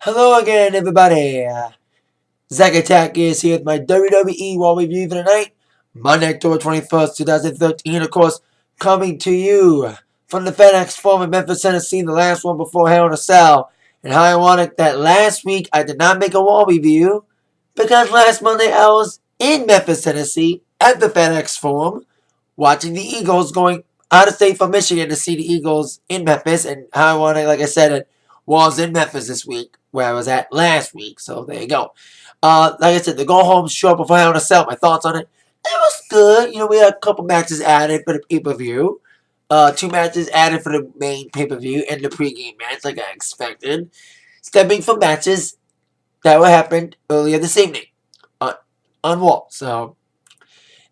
Hello again, everybody. Zack Attack is here with my WWE Raw review for tonight, Monday, October 21st, 2013. Of course, coming to you from the FedEx Forum in Memphis, Tennessee, the last one before Hell in a Cell. And how ironic that last week I did not make a Raw review because last Monday I was in Memphis, Tennessee at the FedEx Forum watching the Eagles going out of state from Michigan to see the Eagles in Memphis. And how ironic, like I said, it was in Memphis this week where I was at last week. So there you go. Like I said, the go home show before I want to sell my thoughts on it. It was good. We had a couple matches added for the pay-per-view. 2 matches added for the main pay-per-view and the pregame match, like I expected. Stepping from matches that were happened earlier this evening on Raw. So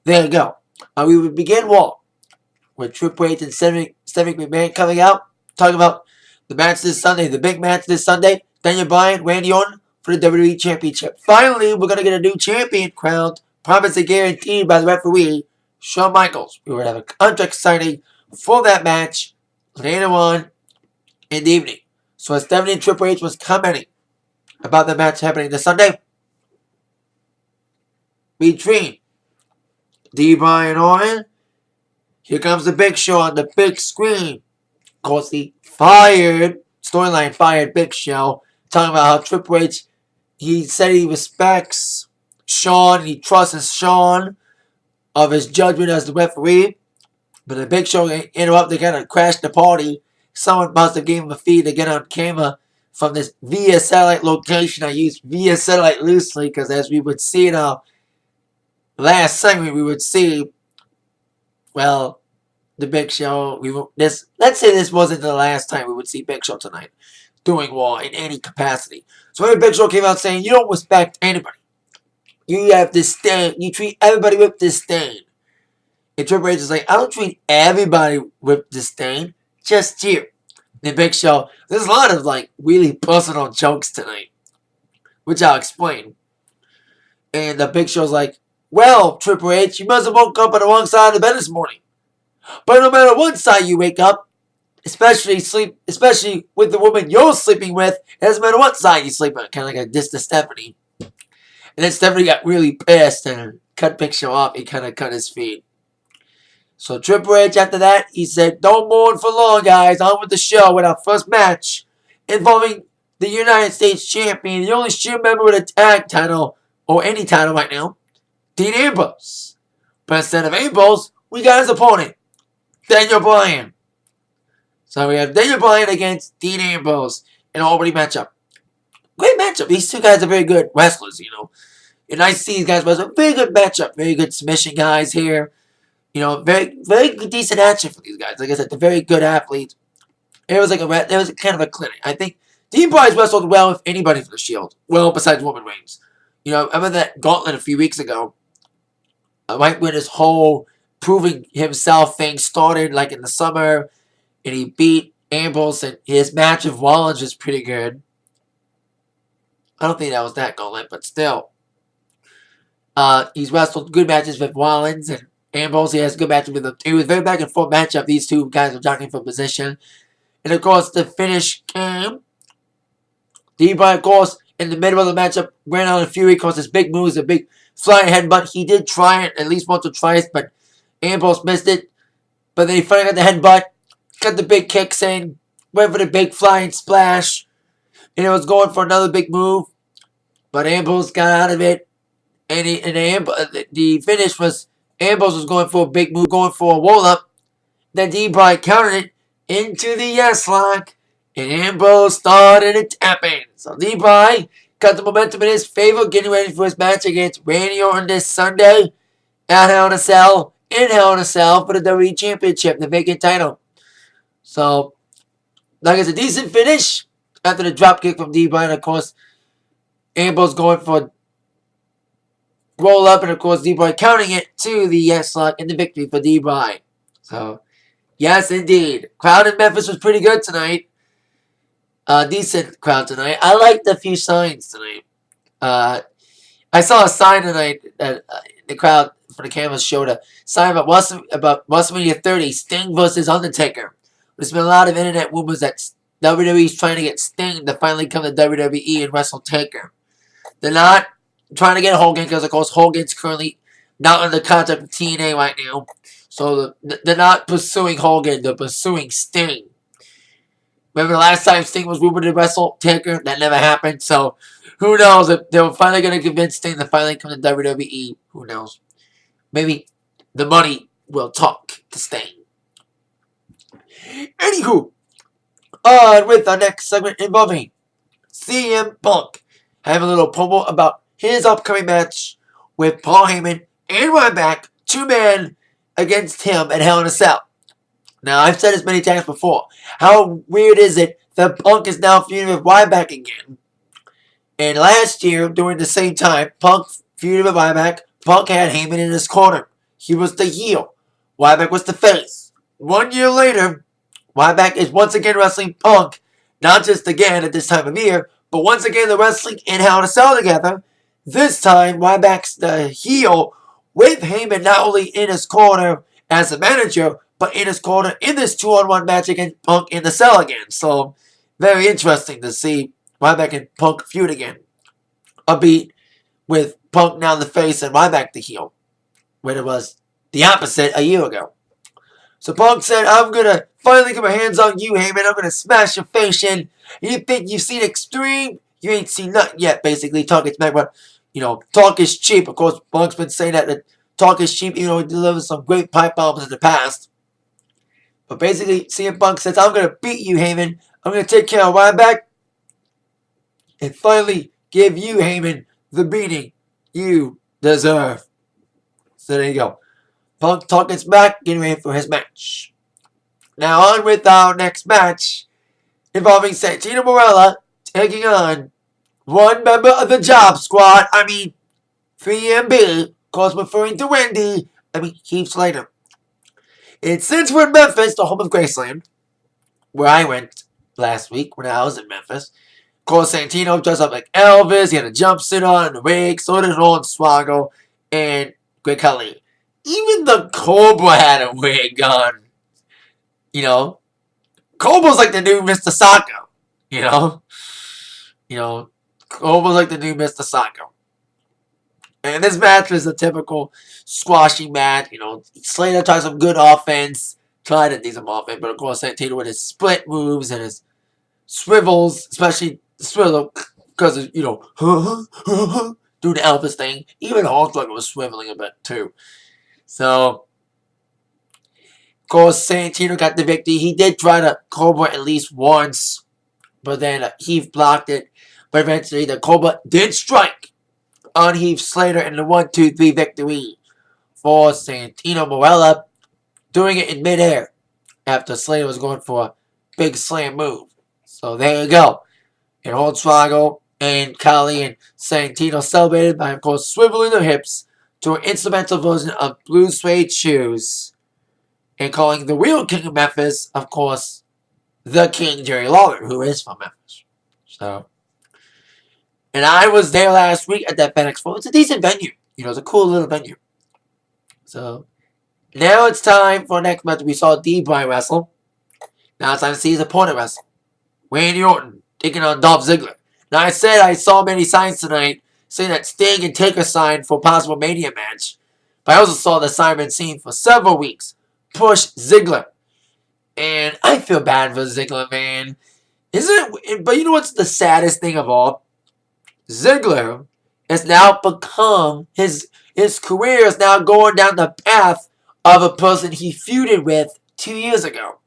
there you go. We would begin Raw with Triple H and Stephanie McMahon coming out, talking about the match this Sunday, the big match this Sunday. Daniel Bryan, Randy Orton for the WWE Championship. Finally, we're going to get a new champion crowned, promised and guaranteed by the referee, Shawn Michaels. We would have a contract signing for that match later on in the evening. So as Stephanie and Triple H was commenting about the match happening this Sunday between Bryan and Orton, here comes the Big Show on the big screen. Of course, the storyline fired Big Show, talking about how Triple H, he said he respects Shawn, he trusts Shawn of his judgment as the referee. But the Big Show interrupted, kind of crashed the party. Someone must have given him a feed to get on camera from this via satellite location. I use via satellite loosely because as we would see in our last segment, we would see, well, the Big Show. Let's say this wasn't the last time we would see Big Show tonight doing Raw in any capacity. So when Big Show came out saying, you don't respect anybody. You have disdain. You treat everybody with disdain. And Triple H is like, I don't treat everybody with disdain. Just you. The Big Show. There's a lot of really personal jokes tonight, which I'll explain. And the Big Show's like, well, Triple H, you must have woke up on the wrong side of the bed this morning. But no matter what side you wake up, especially with the woman you're sleeping with, it doesn't matter what side you sleep on. Kind of like a diss to Stephanie. And then Stephanie got really pissed and cut Big Show off. He kind of cut his feet. So Triple H, after that, he said, don't mourn for long, guys. On with the show with our first match involving the United States Champion, the only Shield member with a tag title, or any title right now, Dean Ambrose. But instead of Ambrose, we got his opponent, Daniel Bryan. So we have Daniel Bryan against Dean Ambrose in an already matchup. Great matchup. These two guys are very good wrestlers, And I see these guys wrestle. Very good matchup. Very good submission guys here. Very, very decent action for these guys. Like I said, they're very good athletes. It was kind of a clinic. I think Dean Bryan's wrestled well with anybody for the Shield. Well, besides Roman Reigns. I remember that gauntlet a few weeks ago. Right when his whole proving himself thing started, like in the summer, and he beat Ambrose, and his match with Rollins was pretty good. I don't think that was that gauntlet, but still. He's wrestled good matches with Rollins and Ambrose. He has a good match with them. It was a very back and forth matchup. These two guys were jockeying for position. And of course, the finish came. Dean Bryan, of course, in the middle of the matchup, ran out of Fury. Of course, his big moves, a big flying headbutt. He did try it at least once or twice, but Ambrose missed it. But then he finally got the headbutt, got the big kicks in, went for the big flying splash, and it was going for another big move. But Ambrose got out of it, and the finish was Ambrose was going for a big move, going for a roll-up. Then Dean Bryan countered it into the yes lock, and Ambrose started tapping. So Dean Bryan got the momentum in his favor, getting ready for his match against Randy Orton this Sunday at Hell in a Cell, for the WWE Championship, the vacant title. So, like it's a decent finish after the dropkick from Dean Bryan. Of course, Ambrose going for roll up, and of course, Dean Bryan counting it to the yes lock and the victory for Dean Bryan. So, yes, indeed. Crowd in Memphis was pretty good tonight. Decent crowd tonight. I liked a few signs tonight. I saw a sign tonight that the crowd for the cameras showed a sign about WrestleMania 30, Sting versus Undertaker. There's been a lot of internet rumors that WWE's trying to get Sting to finally come to WWE and wrestle Taker. They're not trying to get Hogan because, of course, Hogan's currently not under contract with TNA right now. So they're not pursuing Hogan. They're pursuing Sting. Remember the last time Sting was rumored to wrestle Taker? That never happened. So who knows if they're finally going to convince Sting to finally come to WWE. Who knows? Maybe the money will talk to Sting. Anywho, on with our next segment involving CM Punk having a little promo about his upcoming match with Paul Heyman and Ryback, two men against him at Hell in a Cell. Now, I've said this many times before. How weird is it that Punk is now feuding with Ryback again? And last year, during the same time, Punk feuded with Ryback. Punk had Heyman in his corner. He was the heel. Ryback was the face. 1 year later, Ryback is once again wrestling Punk. Not just again at this time of year, but once again they're wrestling in Hell in a Cell together. This time, Ryback's the heel with Heyman not only in his corner as a manager, but in his corner in this 2-on-1 match against Punk in the cell again. So, very interesting to see Ryback and Punk feud again. A beat with Punk now the face and Ryback the heel, when it was the opposite a year ago. So Punk said, I'm going to finally get my hands on you, Heyman. I'm going to smash your face in. You think you've seen Extreme? You ain't seen nothing yet, basically. Talk is back, but, talk is cheap. Of course, Punk's been saying that talk is cheap, even though he delivers some great pipe bombs in the past. But basically, CM Punk says, I'm going to beat you, Heyman. I'm going to take care of Ryback and finally give you, Heyman, the beating you deserve. So there you go. Punk talking back, getting ready for his match. Now on with our next match, involving Santino Marella taking on one member of the Job Squad. 3MB, of course referring to Wendy. Heath Slater. It's since we're in Memphis, the home of Graceland, where I went last week when I was in Memphis. Of course, Santino dressed up like Elvis. He had a jumpsuit on and a wig. So did Hornswoggle and Great Khali. Even the Cobra had a wig on. Cobra's like the new Mr. Sacco. Cobra's like the new Mr. Sacco. And this match was a typical squashing match. Slater tried some good offense. Tried to do some offense. But of course, Santino with his split moves and his swivels. Especially the swivel. Because, do the Elvis thing. Even Hornswoggle was swiveling a bit too. So, of course, Santino got the victory. He did try to Cobra at least once. But then Heath blocked it. But eventually the Cobra did strike on Heath Slater in the 1-2-3 victory for Santino Marella, doing it in midair after Slater was going for a big slam move. So there you go. And Hornswoggle and Khali and Santino celebrated by, of course, swiveling their hips to an instrumental version of Blue Suede Shoes and calling the real King of Memphis, of course, the King Jerry Lawler, who is from Memphis. And I was there last week at that FedEx Expo. It's a decent venue. It's a cool little venue. So, now it's time for next match. We saw D-Bry wrestle. Now it's time to see his opponent wrestle. Randy Orton taking on Dolph Ziggler. Now I said I saw many signs tonight saying that Sting and Taker signed for a possible Mania match. But I also saw the sign been seen for several weeks. Push Ziggler. And I feel bad for Ziggler, man. But you know what's the saddest thing of all? Ziggler has now become, his career is now going down the path of a person he feuded with 2 years ago.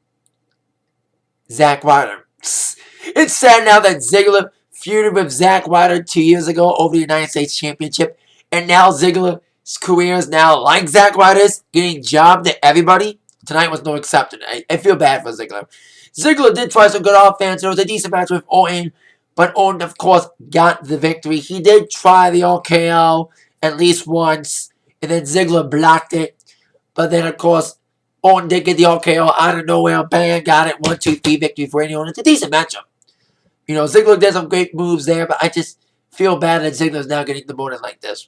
Zack Ryder. It's sad now that Ziggler feuded with Zack Ryder 2 years ago over the United States Championship. And now Ziggler's career is now like Zack Ryder's, getting jobbed to everybody. Tonight was no exception. I feel bad for Ziggler. Ziggler did try some good offense. There was a decent match with Orton. But Orton, of course, got the victory. He did try the RKO at least once. And then Ziggler blocked it. But then, of course, Orton did get the RKO out of nowhere. Bam, got it. 1-2-3 victory for anyone. It's a decent matchup. Ziggler did some great moves there. But I just feel bad that Ziggler's now getting demoted like this.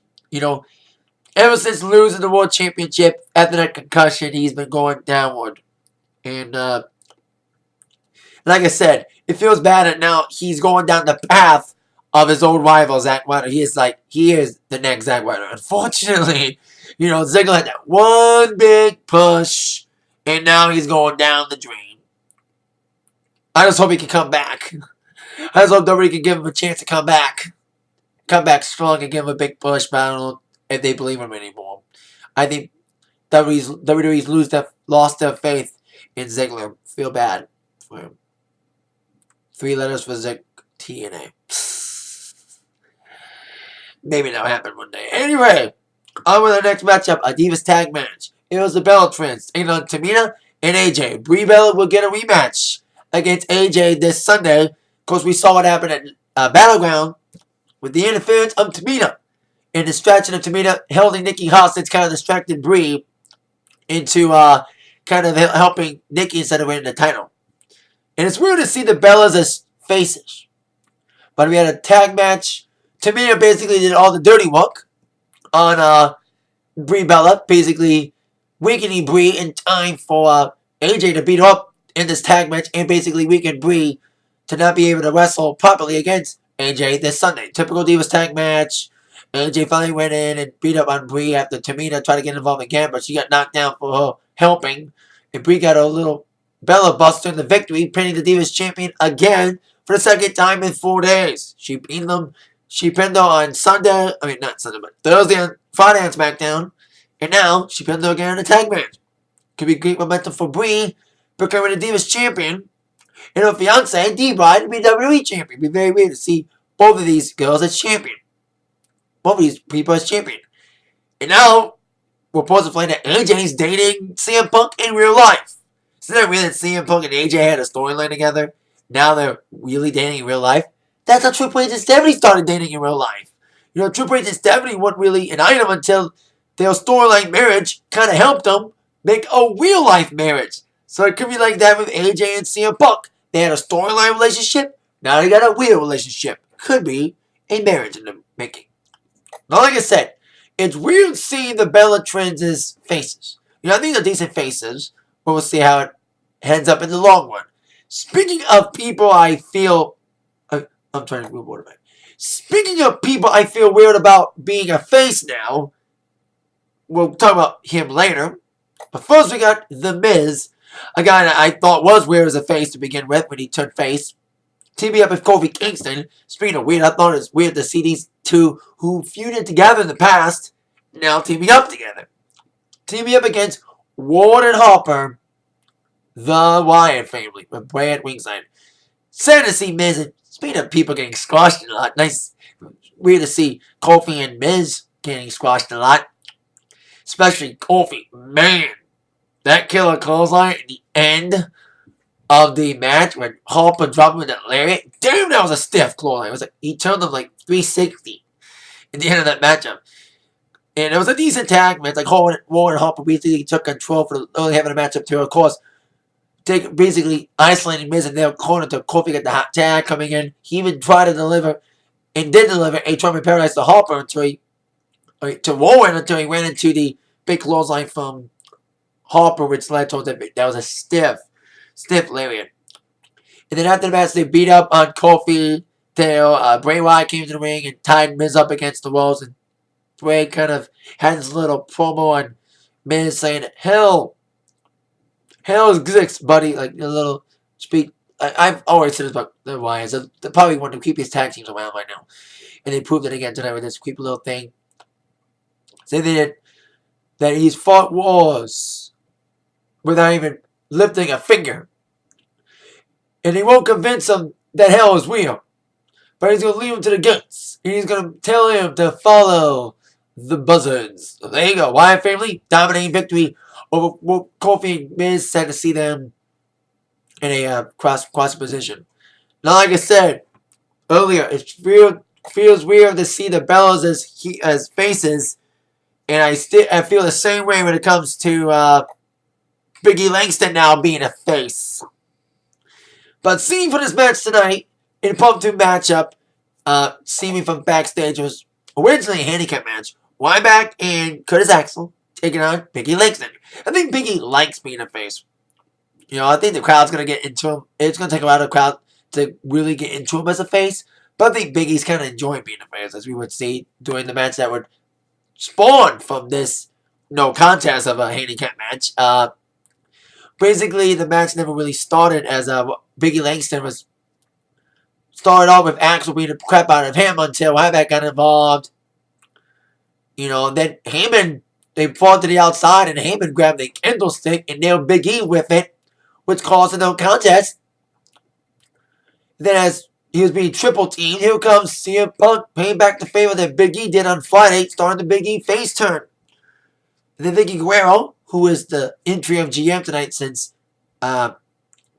Ever since losing the World Championship after that concussion, he's been going downward. And Like I said, it feels bad that now he's going down the path of his old rival, Zack Ryder. He is the next Zack Ryder. Unfortunately, Ziggler had that one big push, and now he's going down the drain. I just hope he can come back. I just hope WWE can give him a chance to come back. Come back strong and give him a big push, but I don't know if they believe him anymore. I think WWE's lost their faith in Ziggler. Feel bad for him. 3 letters for Zig TNA. Maybe that'll happen one day. Anyway, on with the next matchup, a Divas Tag match. It was the Bella Twins taking on Tamina and AJ. Brie Bella will get a rematch against AJ this Sunday. Of course, we saw what happened at Battleground with the interference of Tamina. And distraction of Tamina holding Nikki hostage kind of distracted Brie into kind of helping Nikki instead of winning the title. And it's weird to see the Bellas as faces. But we had a tag match. Tamina basically did all the dirty work on Brie Bella, basically weakening Brie in time for AJ to beat her up in this tag match and basically weaken Brie to not be able to wrestle properly against AJ this Sunday. Typical Divas tag match. AJ finally went in and beat up on Brie after Tamina tried to get involved again, but she got knocked down for her helping. And Brie got a little Bella Buster in the victory, pinning the Divas champion again for the second time in 4 days. She pinned her on Sunday, not Sunday, but Thursday on Friday on SmackDown. And now she pinned her again in a tag match. Could be great momentum for Brie, becoming the Divas champion. And her fiance, D-Bride, to be WWE champion. It'd be very weird to see both of these girls as champion. Both of these people as champion. And now, reports are playing that AJ's dating CM Punk in real life. Isn't that weird that CM Punk and AJ had a storyline together? Now they're really dating in real life. That's how Triple H and Stephanie started dating in real life. Triple H and Stephanie weren't really an item until their storyline marriage kind of helped them make a real life marriage. So it could be like that with AJ and CM Punk. They had a storyline relationship. Now they got a real relationship. Could be a marriage in the making. Now, like I said, it's weird seeing the Bella Twins as faces. I think they're decent faces. But we'll see how it heads up in the long run. Speaking of people I feel... I'm trying to move on. Speaking of people I feel weird about being a face now, we'll talk about him later. But first we got The Miz, a guy that I thought was weird as a face to begin with when he turned face. Teaming up with Kofi Kingston. Speaking of weird, I thought it was weird to see these two who feuded together in the past now teaming up together. Teaming up against Ward and Harper, the Wyatt family, with Brad Wingside. Sad to see Miz, and speaking of people getting squashed a lot, nice, weird to see Kofi and Miz getting squashed a lot. Especially Kofi. Man, that killer clothesline at the end of the match when Harper dropped him in that lariat. Damn, that was a stiff clothesline. It was like he turned him like 360 at the end of that matchup. And it was a decent tag match. Like Ward and Harper basically took control for the early half of the matchup too. Of course, basically isolating Miz in their corner to Kofi get the hot tag coming in. He even tried to deliver and did deliver a Trouble in Paradise to Harper until he ran into the big clothesline from Harper, which led to that was a stiff lariat. And then after the match, they beat up on Kofi. Bray Wyatt came to the ring and tied Miz up against the walls, and Bray kind of had this little promo on Miz saying, Hell exists, buddy. Like a little speak. I've always said this about the Wyatts. They probably want to keep his tag teams around right now. And they proved it again tonight with this creepy little thing. Saying that he's fought wars without even lifting a finger. And he won't convince him that hell is real. But he's going to lead him to the gates. And he's going to tell him to follow the buzzards. So there you go. Wyatt family, dominating victory over Kofi and Miz. Sad to see them in a cross position. Now, like I said earlier, it feels weird to see the Bellas as faces. And I feel the same way when it comes to Biggie Langston now being a face. But seeing for this match tonight, in a Pump 2 matchup, seeing me from backstage, was originally a handicap match. Ryback and Curtis Axel taking on Biggie Langston. I think Biggie likes being a face. I think the crowd's going to get into him. It's going to take a lot of the crowd to really get into him as a face. But I think Big E's kind of enjoying being a face, as we would see during the match that would spawn from this no contest of a handicap match. Basically, the match never really started as Biggie Langston was started off with Axel beating the crap out of him until Ryback got involved. Then Heyman, they fought to the outside, and Heyman grabbed the candlestick and nailed Big E with it, which caused a no contest. Then as he was being triple teamed, here comes CM Punk paying back the favor that Big E did on Friday, starting the Big E face turn. And then Vicky Guerrero, who is the interim GM tonight since Brad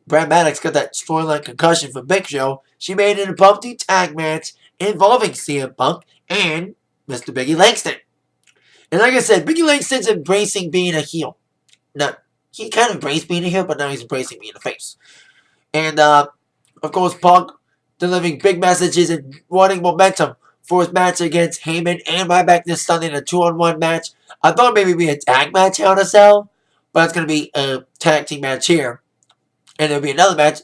Maddox got that storyline concussion for Big Show, she made an impromptu tag match involving CM Punk and Mr. Biggie Langston. And like I said, Biggie Langston's embracing being a heel. Now, he kind of embraced being a heel, but now he's embracing being a face. And, of course, Punk delivering big messages and wanting momentum for his match against Heyman and Ryback this Sunday in a 2-on-1 match. I thought maybe it'd be a tag match Hell in a Cell, but it's going to be a tag team match here. And there'll be another match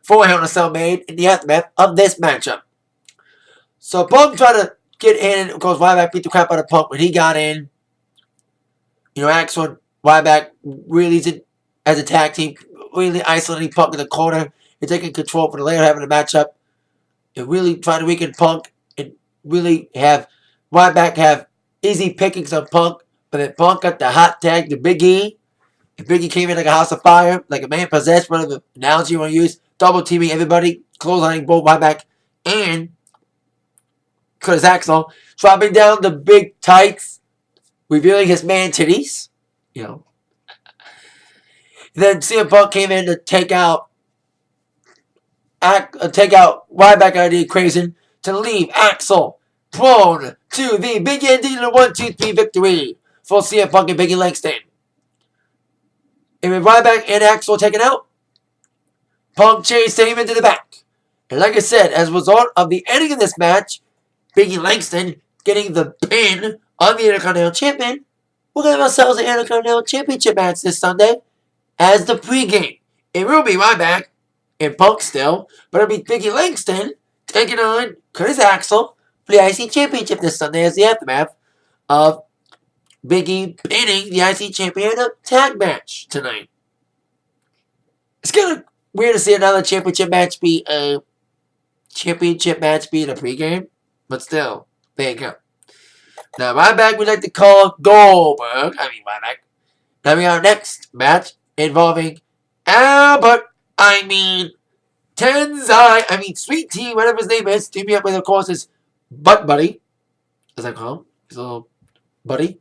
for Hell in a Cell made in the aftermath of this matchup. So Punk tried to get in. Of course, Ryback beat the crap out of Punk when he got in. Axel and Ryback really did, as a tag team, really isolating Punk in the corner and taking control for the later half of the matchup. And really trying to weaken Punk and really have Ryback have easy pickings on Punk. But then Punk got the hot tag to Big E. And Big E came in like a house of fire, like a man possessed, whatever analogy you want to use. Double teaming everybody, clotheslining both Ryback and Curtis Axel, dropping down the big tights, revealing his man titties. Then CM Punk came in to take out Ryback out of the equation to leave Axel prone to the big ending in a 1-2-3 victory for CM Punk and Biggie Langston. And with Ryback and Axel taken out, Punk chased Heyman to the back. And like I said, as a result of the ending of this match, Biggie Langston getting the pin on the Intercontinental Champion, we're going to have ourselves an Intercontinental Championship match this Sunday as the pregame. It will be Ryback and Punk still, but it'll be Biggie Langston taking on Curtis Axel for the IC Championship this Sunday as the aftermath of Biggie pinning the IC Champion in a tag match tonight. It's kind of weird to see another championship match be a pregame, but still, there you go. Now, Ryback we like to call Goldberg. Ryback. Now we got our next match involving Sweet Tea, whatever his name is, teaming up with, of course, his butt buddy, as I call him, his little buddy,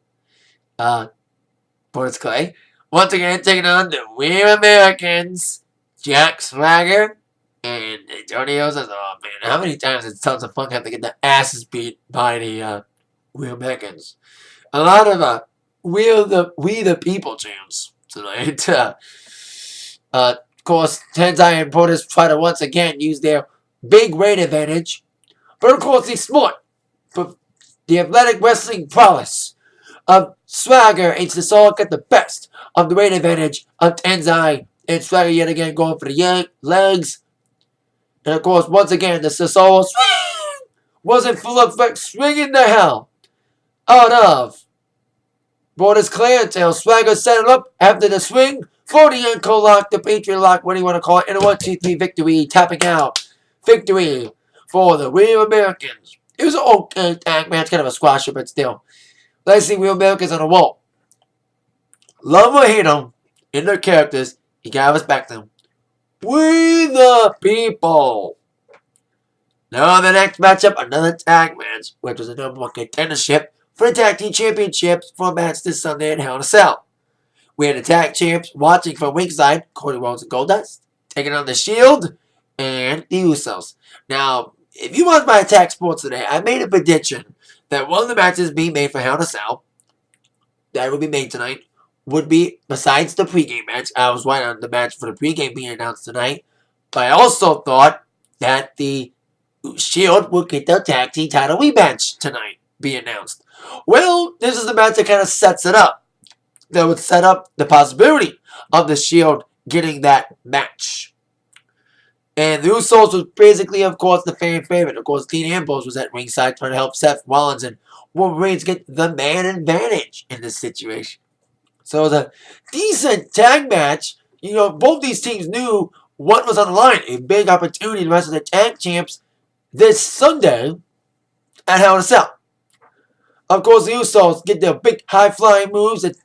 Boris Clay. Once again, taking on the We're Americans, Jack Swagger, and Antonio says, oh man, how many times did Sons of Funk have to get their asses beat by the We're Americans? A lot of We the People chants tonight. Of course, Tenzai and Brodus try to once again use their big weight advantage. But of course, he's smart. For the athletic wrestling prowess of Swagger and Cesaro get the best of the weight advantage of Tenzai and Swagger yet again going for the legs. And of course, once again, the Cesaro swing wasn't full effect, swinging the hell out of Brodus Clay until Swagger set it up after the swing for the ankle lock, the Patriot lock, what do you want to call it, and a 1-2-3 victory, tapping out. Victory for the Real Americans. It was an okay tag match, kind of a squasher, but still. Let's see Real Americans on the wall. Love or hate them in their characters, you gotta respect them. We the People. Now the next matchup, another tag match, which was a number one contendership for the Tag Team Championships for a match this Sunday in Hell in a Cell. We had the tag champs watching from ringside, Cody Rhodes and Goldust, taking on the Shield and the Usos. Now, if you watch my Attack Sports today, I made a prediction that one of the matches being made for Hell in a Cell, that will be made tonight, would be, besides the pregame match, I was right on the match for the pregame being announced tonight, but I also thought that the Shield would get their tag team title rematch tonight be announced. Well, this is the match that kind of sets it up. That would set up the possibility of the Shield getting that match. And the Usos was basically, of course, the fan favorite. Of course, Dean Ambrose was at ringside trying to help Seth Rollins and Roman Reigns get the man advantage in this situation. So it was a decent tag match. You know, both these teams knew what was on the line. A big opportunity to wrestle the tag champs this Sunday at Hell in a Cell. Of course, the Usos get their big high-flying moves that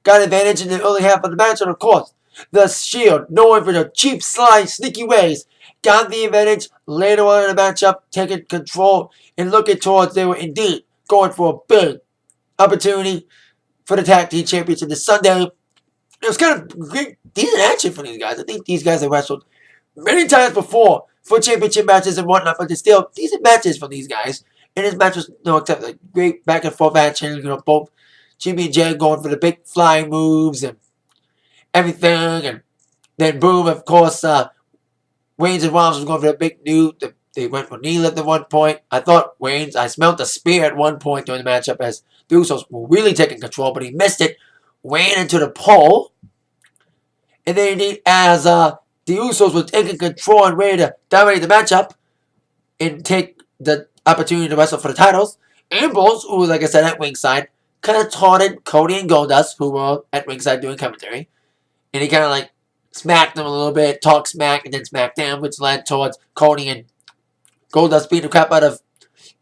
got advantage in the early half of the match. And of course, the Shield, known for their cheap, sly, sneaky ways, got the advantage later on in the matchup, taking control and looking towards they were indeed going for a big opportunity for the tag team championship this Sunday. It was kind of great, decent action for these guys. I think these guys have wrestled many times before for championship matches and whatnot, but they're still decent matches from these guys. And this match was no except like great back and forth action. You know, both Jimmy and Jay going for the big flying moves and everything, and then boom, of course, Waynes and Rollins was going for the big new. They went for knee lift at one point. I thought I smelled the spear at one point during the matchup as the Usos were really taking control, but he missed it, ran into the pole, and then indeed, as the Usos were taking control and ready to dominate the matchup and take the opportunity to wrestle for the titles, Ambrose, who was, like I said, at ringside, kind of taunted Cody and Goldust, who were at ringside doing commentary, and he kind of like smacked them a little bit, talked smack, and then smacked them, which led towards Cody and Goldust beating the crap out of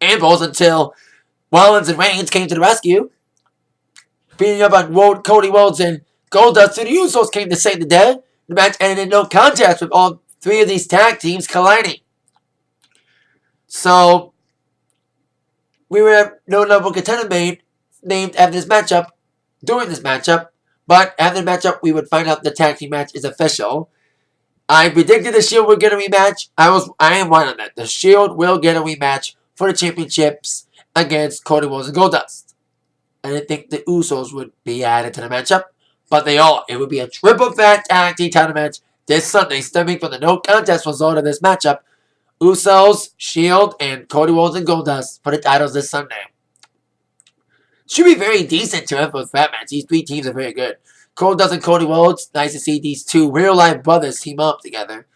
Ambrose until Rollins and Reigns came to the rescue, beating up on Cody Rhodes and Goldust. So the Usos came to save the day. The match ended in no contest with all three of these tag teams colliding. So we were no number contender named after this matchup during this matchup. But after the matchup, we would find out the tag team match is official. I predicted the Shield would get a rematch. I am right on that. The Shield will get a rematch for the championships against Cody Rhodes and Goldust. I didn't think the Usos would be added to the matchup, but they are. It would be a triple threat tag team title match this Sunday, stemming from the no contest result of this matchup. Usos, Shield, and Cody Rhodes and Goldust for the titles this Sunday. Should be very decent triple threat match. These three teams are very good. Goldust and Cody Rhodes, nice to see these two real-life brothers team up together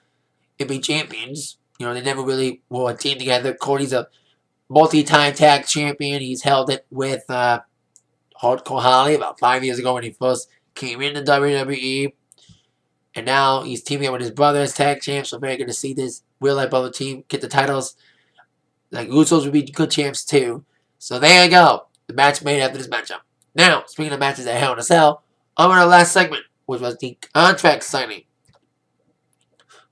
and be champions. You know, they never really were a team together. Cody's a multi-time tag champion. He's held it with Hardcore Holly about 5 years ago when he first came into WWE. And now he's teaming up with his brother as tag champs. So very good to see this real-life brother team get the titles. Like, Usos would be good champs too. So there you go. The match made after this matchup. Now, speaking of matches at Hell in a Cell, on our last segment, which was the contract signing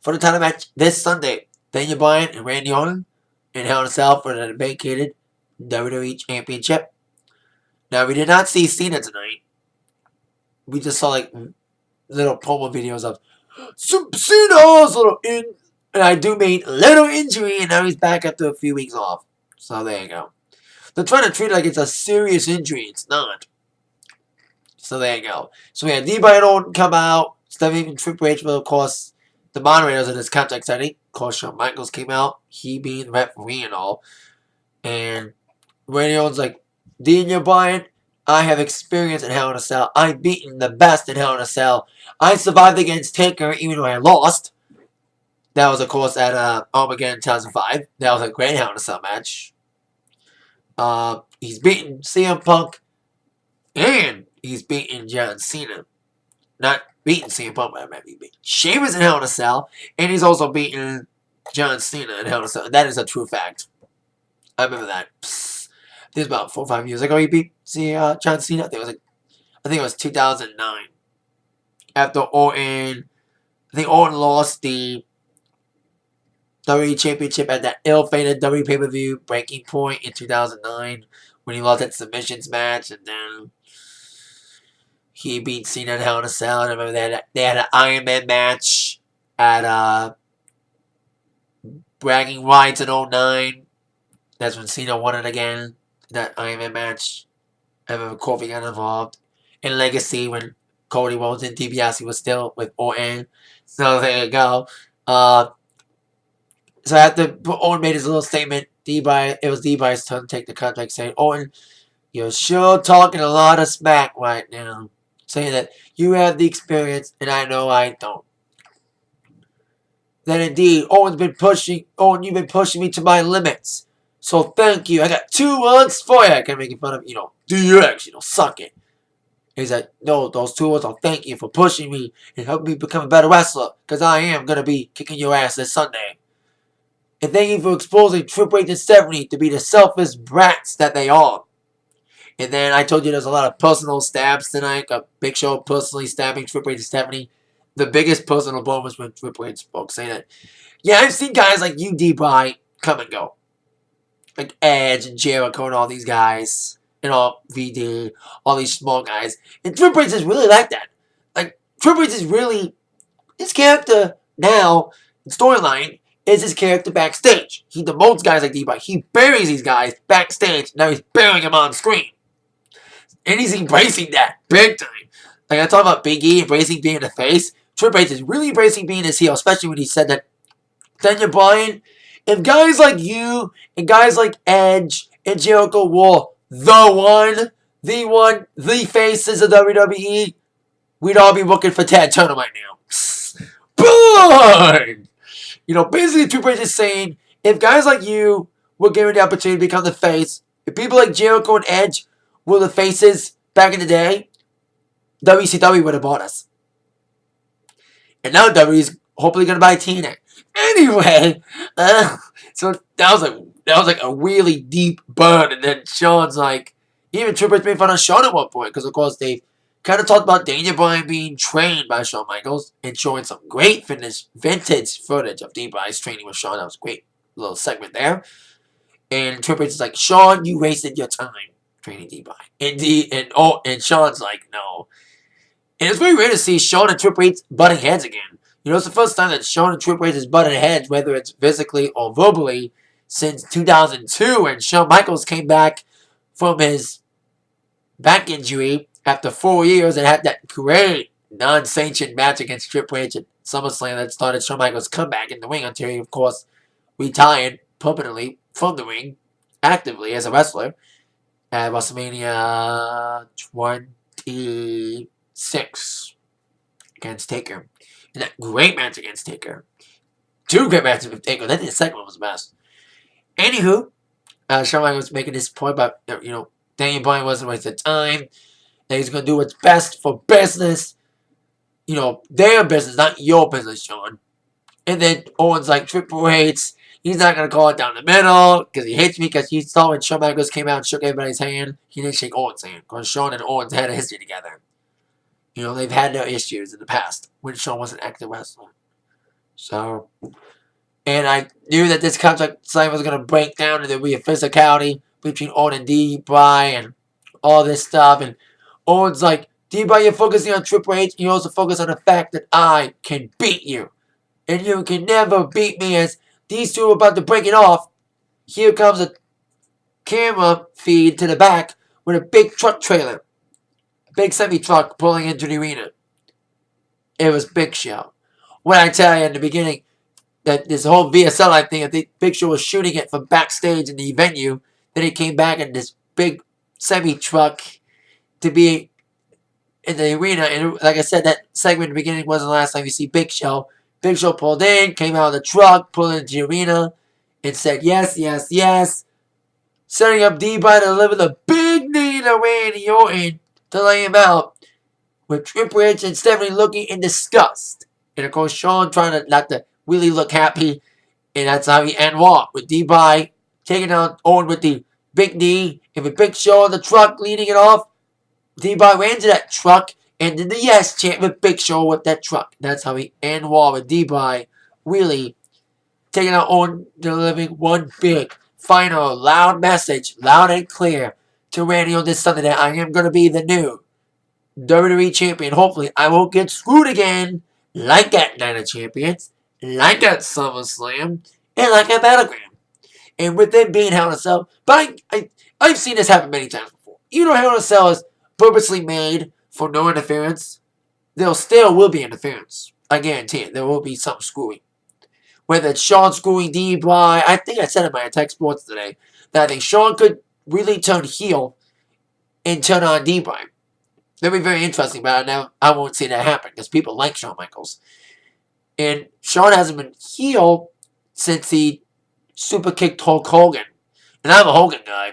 for the title match this Sunday. Daniel Bryan and Randy Orton in Hell in a Cell for the vacated WWE Championship. Now, we did not see Cena tonight. We just saw like little promo videos of Cena's and I do mean little injury, and now he's back after a few weeks off. So there you go. They're trying to treat it like it's a serious injury. It's not. So there you go. So we had D-Bryan and Orton come out. Stephanie and Triple H were, of course, the moderators of this contract signing. Of course, Shawn Michaels came out. He being the referee and all. And Randy Orton's like, Daniel Bryan, I have experience in Hell in a Cell. I've beaten the best in Hell in a Cell. I survived against Taker even though I lost. That was, of course, at Armageddon 2005. That was a great Hell in a Cell match. He's beaten CM Punk. And he's beaten John Cena. Not beaten CM Punk, but I might be beaten Sheamus in Hell in a Cell. And he's also beaten John Cena in Hell in a Cell. That is a true fact. I remember that. This was about 4 or 5 years ago he beat John Cena. I think it was 2009. After Orton, I think Orton lost the WWE Championship at that ill-fated WWE pay-per-view Breaking Point in 2009 when he lost that submissions match, and then he beat Cena in Hell in a Cell. And I remember they had an Iron Man match at Bragging Rights in 2009. That's when Cena won it again. That Iron Man match. I remember Kofi got involved. In Legacy when Cody Rhodes and DiBiase was still with Orton. So there you go. So after Orton made his little statement, it was D-Bryan's turn to take the contract, saying, Orton, you're sure talking a lot of smack right now. Saying that you have the experience and I know I don't. then indeed, Owen, you've been pushing me to my limits. So thank you. I got 2 months for you. I can make fun of, DX, suck it. He's like, no, those 2 months, I'll thank you for pushing me and helping me become a better wrestler. Because I am going to be kicking your ass this Sunday. And thank you for exposing Triple H and Stephanie to be the selfish brats that they are. And then I told you there's a lot of personal stabs tonight. A Big Show personally stabbing Triple H and Stephanie. The biggest personal blow was when Triple H spoke, saying that, yeah, I've seen guys like you, D-Bry, come and go. Like Edge and Jericho and all these guys. And all VD, all these small guys. And Triple H is really like that. Like, Triple H is really, his character now, storyline, is his character backstage. He demotes guys like D-Bry. He buries these guys backstage. Now he's burying them on screen. And he's embracing that big time. Like I talk about Big E embracing being the face. Triple H is really embracing being his heel, especially when he said that, Daniel Bryan, if guys like you and guys like Edge and Jericho were the faces of WWE, we'd all be looking for Ted Turner right now. Boom! Basically Triple H is saying, if guys like you were given the opportunity to become the face, if people like Jericho and Edge were the faces back in the day, WCW would have bought us. And now WWE's hopefully going to buy TNA. Anyway, so that was like a really deep burn. And then Shawn's like, even Triple H made fun of Shawn at one point, because of course they kind of talked about Daniel Bryan being trained by Shawn Michaels and showing some great vintage footage of D-Bry's training with Shawn. That was a great little segment there. And Triple H is like, Shawn, you wasted your time training D-Bry. And Shawn's like, no. And it's very rare to see Shawn and Triple H butting heads again. It's the first time that Shawn and Triple H has butted heads, whether it's physically or verbally, since 2002, when Shawn Michaels came back from his back injury after 4 years and had that great non-sanctioned match against Triple H at SummerSlam that started Shawn Michaels' comeback in the ring until he, of course, retired permanently from the ring, actively as a wrestler, at WrestleMania 26 against Taker. And that great match against Taker. 2 great matches with Taker. Then the second one was the best. Anywho, Shawn Michaels was making this point about, Daniel Bryan wasn't wasting time. That he's going to do what's best for business. Their business, not your business, Shawn. And then Owen's like, Triple H, he's not going to call it down the middle because he hates me, because he saw when Shawn Michaels came out and shook everybody's hand, he didn't shake Owen's hand because Shawn and Owens had a history together. They've had their issues in the past when Shawn was an active wrestler. So, and I knew that this contract sign was going to break down and there would be a physicality between Owen and D-Bry and all this stuff. And Owen's like, D-Bry, you're focusing on Triple H. You also focus on the fact that I can beat you. And you can never beat me. As these two are about to break it off, here comes a camera feed to the back with a big truck trailer. Big semi-truck pulling into the arena. It was Big Show. When I tell you in the beginning that this whole VSL thing, I think Big Show was shooting it from backstage in the venue. Then he came back in this big semi-truck to be in the arena. And like I said, that segment in the beginning wasn't the last time you see Big Show. Big Show pulled in, came out of the truck, pulled into the arena, and said, yes, yes, yes. Setting up D-Bry to deliver the big knee to Randy Orton to lay him out, with Triple H and Stephanie looking in disgust. And of course, Shawn trying to not to really look happy. And that's how he end walk, with D-Bry taking down Owen with the big knee. And with Big Show on the truck leading it off, D-Bry ran to that truck and did the yes chant with Big Show with that truck. That's how he end wall with D-Bry really taking out Owen, delivering one big, final, loud message, loud and clear, to Randy on this Sunday that I am going to be the new WWE Champion. Hopefully, I won't get screwed again, like at Night of Champions, like at SummerSlam, and like at Battleground. And with them being Hell in a Cell, but I've seen this happen many times before. Even though Hell in a Cell is purposely made for no interference, there still will be interference. I guarantee it. There will be some screwing. Whether it's Shawn screwing D-Bry, I think I said in my Attack Sports today that I think Shawn could really turn heel and turn on D-Bry. That'd be very interesting, but I won't see that happen because people like Shawn Michaels. And Shawn hasn't been heel since he super kicked Hulk Hogan. And I'm a Hogan guy.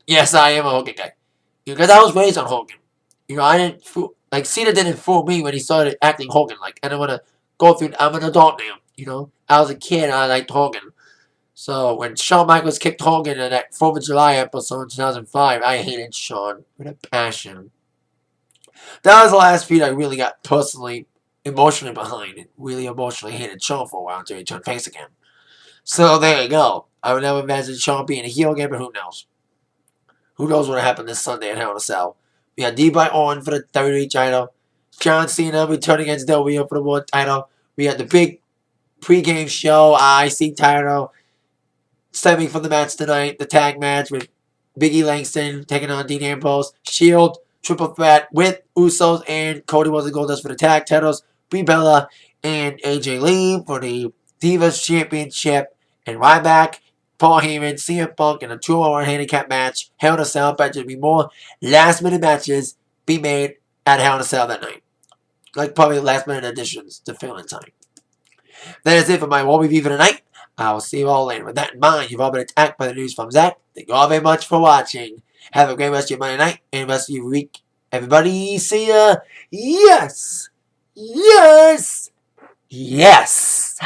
Yes, I am a Hogan guy. Because I was raised on Hogan. I didn't like Cena didn't fool me when he started acting Hogan. Like I don't want to go through. I'm an adult now. I was a kid and I liked Hogan. So when Shawn Michaels kicked Hogan in that 4th of July episode in 2005, I hated Shawn with a passion. That was the last feud I really got personally, emotionally behind it. Really emotionally hated Shawn for a while until he turned face again. So there you go. I would never imagine Shawn being a heel again, but who knows? Who knows what happened this Sunday at Hell in a Cell? We had D-By on for the WWE title. John Cena returning against WWE for the World title. We had the big pre-game show, IC title. Stemming from the match tonight, the tag match with Biggie Langston taking on Dean Ambrose. Shield, triple threat with Usos and Cody wasn't Goldust for the tag titles. Brie Bella and AJ Lee for the Divas Championship. And Ryback, Paul Heyman, CM Punk in a 2-hour handicap match. Hell in a Cell. Bet there'll be more last minute matches be made at Hell in a Cell that night. Like probably last minute additions to fill in time. That is it for my War review for tonight. I will see you all later. With that in mind, you've all been attacked by the news from Zach. Thank you all very much for watching. Have a great rest of your Monday night and rest of your week. Everybody, see ya. Yes. Yes. Yes.